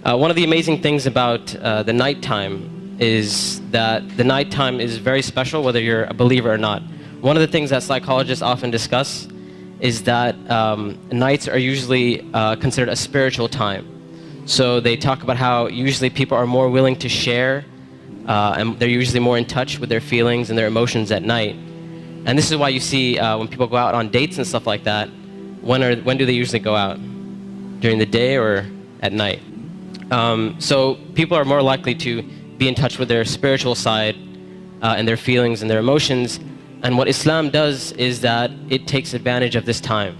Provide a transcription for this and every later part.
One of the amazing things about the nighttime is that the nighttime is very special whether you're a believer or not. One of the things that psychologists often discuss is that nights are usually considered a spiritual time. So they talk about how usually people are more willing to share and they're usually more in touch with their feelings and their emotions at night. And this is why you see when people go out on dates and stuff like that, when do they usually go out? During the day or at night? So people are more likely to be in touch with their spiritual side and their feelings and their emotions. And what Islam does is that it takes advantage of this time.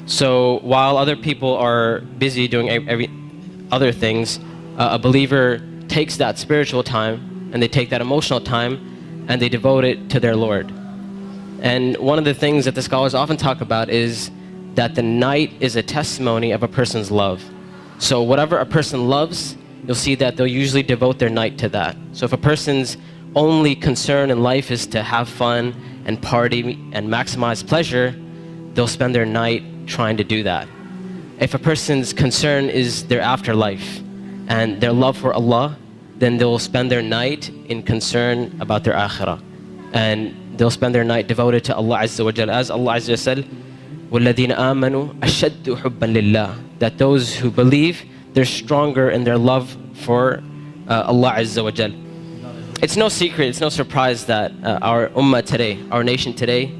So while other people are busy doing other things, a believer takes that spiritual time and they take that emotional time and they devote it to their Lord. And one of the things that the scholars often talk about is that the night is a testimony of a person's love. So whatever a person loves, you'll see that they'll usually devote their night to that. So if a person's only concern in life is to have fun and party and maximize pleasure, they'll spend their night trying to do that. If a person's concern is their afterlife and their love for Allah, then they'll spend their night in concern about their akhirah. And they'll spend their night devoted to Allah Azza wa Jal. As Allah Azza wa Jal said, وَالَّذِينَ آمَنُوا أَشَدُّ حُبًّا لِلَّهِ, that those who believe, they're stronger in their love for Allah Azza wa Jal. It's no secret, it's no surprise that our ummah today, our nation today,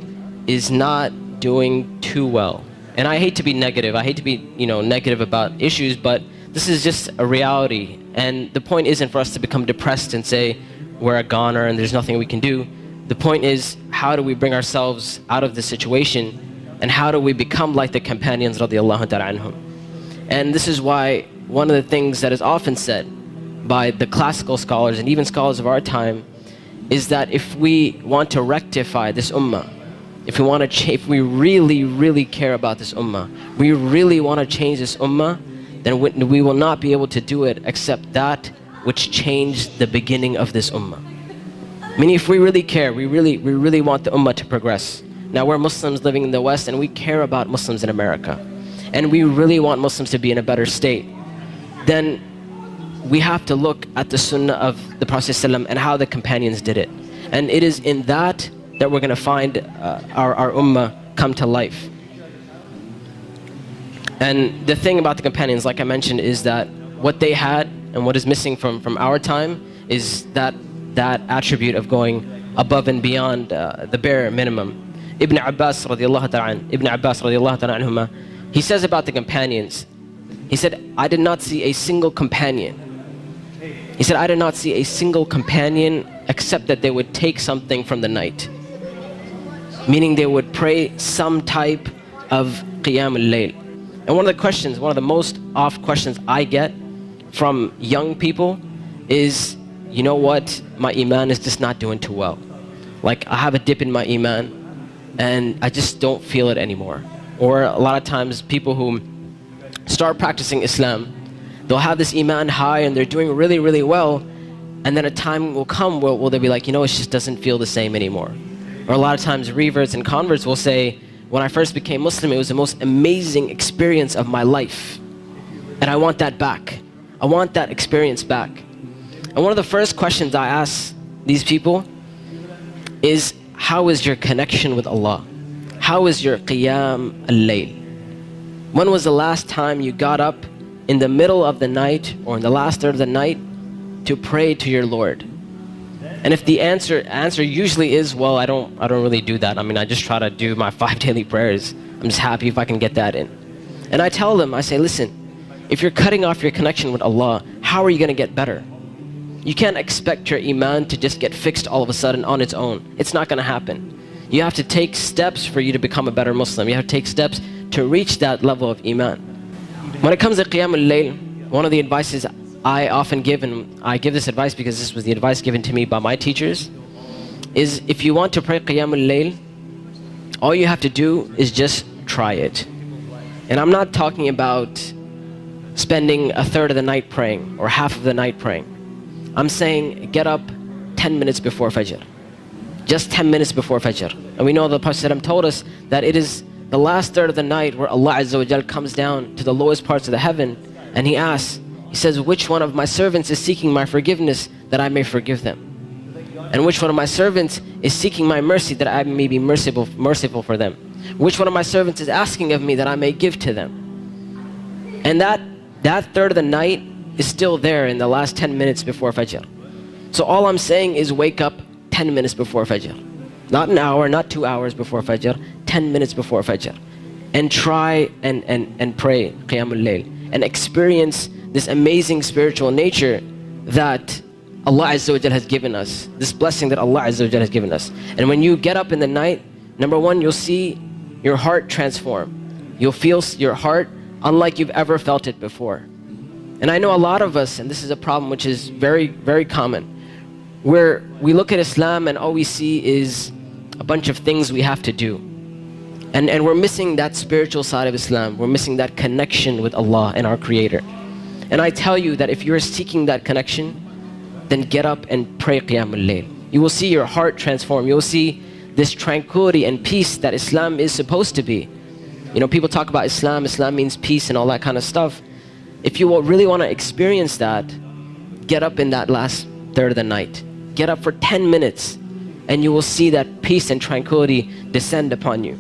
is not doing too well. And I hate to be negative, I hate to be negative about issues, but this is just a reality. And the point isn't for us to become depressed and say we're a goner and there's nothing we can do. The point is, how do we bring ourselves out of this situation, and how do we become like the companions radiallahu ta'ala anhum? And this is why one of the things that is often said by the classical scholars and even scholars of our time is that if we want to rectify this ummah, if we really, really care about this ummah, we really want to change this ummah, then we will not be able to do it except that which changed the beginning of this ummah. Meaning, if we really care, we really want the ummah to progress. Now we're Muslims living in the West and we care about Muslims in America, and we really want Muslims to be in a better state, then we have to look at the Sunnah of the Prophet ﷺ and how the companions did it. And it is in that we're going to find our ummah come to life. And the thing about the companions, like I mentioned, is that what they had and what is missing from our time is that attribute of going above and beyond the bare minimum. Ibn Abbas radiallahu ta'ala anhuma, he says about the companions, he said, I did not see a single companion. He said, I did not see a single companion except that they would take something from the night. Meaning they would pray some type of Qiyamul, Lail. And one of the most oft questions I get from young people is, you know what, my iman is just not doing too well. Like, I have a dip in my iman and I just don't feel it anymore. Or a lot of times people who start practicing Islam, they'll have this iman high and they're doing really, really well, and then a time will come where they'll be like, it just doesn't feel the same anymore. Or a lot of times reverts and converts will say, when I first became Muslim, it was the most amazing experience of my life, and I want that back. I want that experience back. And one of the first questions I ask these people is, how is your connection with Allah? How is your Qiyamul? When was the last time you got up in the middle of the night or in the last third of the night to pray to your Lord? And if the answer usually is, well, I don't really do that. I mean, I just try to do my 5 daily prayers. I'm just happy if I can get that in. And I tell them, I say, listen, if you're cutting off your connection with Allah, how are you going to get better? You can't expect your iman to just get fixed all of a sudden on its own. It's not going to happen. You have to take steps for you to become a better Muslim. You have to take steps to reach that level of iman. When it comes to Qiyamul Lail, one of the advices I often give, and I give this advice because this was the advice given to me by my teachers, is if you want to pray Qiyamul Lail, all you have to do is just try it. And I'm not talking about spending a third of the night praying or half of the night praying. I'm saying get up 10 minutes before Fajr. Just 10 minutes before Fajr. And we know the Prophet ﷺ told us that it is the last third of the night where Allah Azza wa Jal comes down to the lowest parts of the heaven and He asks, He says, which one of my servants is seeking my forgiveness that I may forgive them? And which one of my servants is seeking my mercy that I may be merciful for them? Which one of my servants is asking of me that I may give to them? And that third of the night is still there in the last 10 minutes before Fajr. So all I'm saying is wake up 10 minutes before Fajr. Not an hour, not 2 hours before Fajr, 10 minutes before Fajr. And try and pray Qiyamul Lail. And experience this amazing spiritual nature that Allah Azza wa Jal has given us. This blessing that Allah Azza wa Jal has given us. And when you get up in the night, number one, you'll see your heart transform. You'll feel your heart unlike you've ever felt it before. And I know a lot of us, and this is a problem which is very, very common, where we look at Islam and all we see is a bunch of things we have to do. And we're missing that spiritual side of Islam. We're missing that connection with Allah and our Creator. And I tell you that if you're seeking that connection, then get up and pray Qiyamul Lail. You will see your heart transform. You will see this tranquility and peace that Islam is supposed to be. You know, people talk about Islam. Islam means peace and all that kind of stuff. If you really want to experience that, get up in that last third of the night. Get up for 10 minutes and you will see that peace and tranquility descend upon you.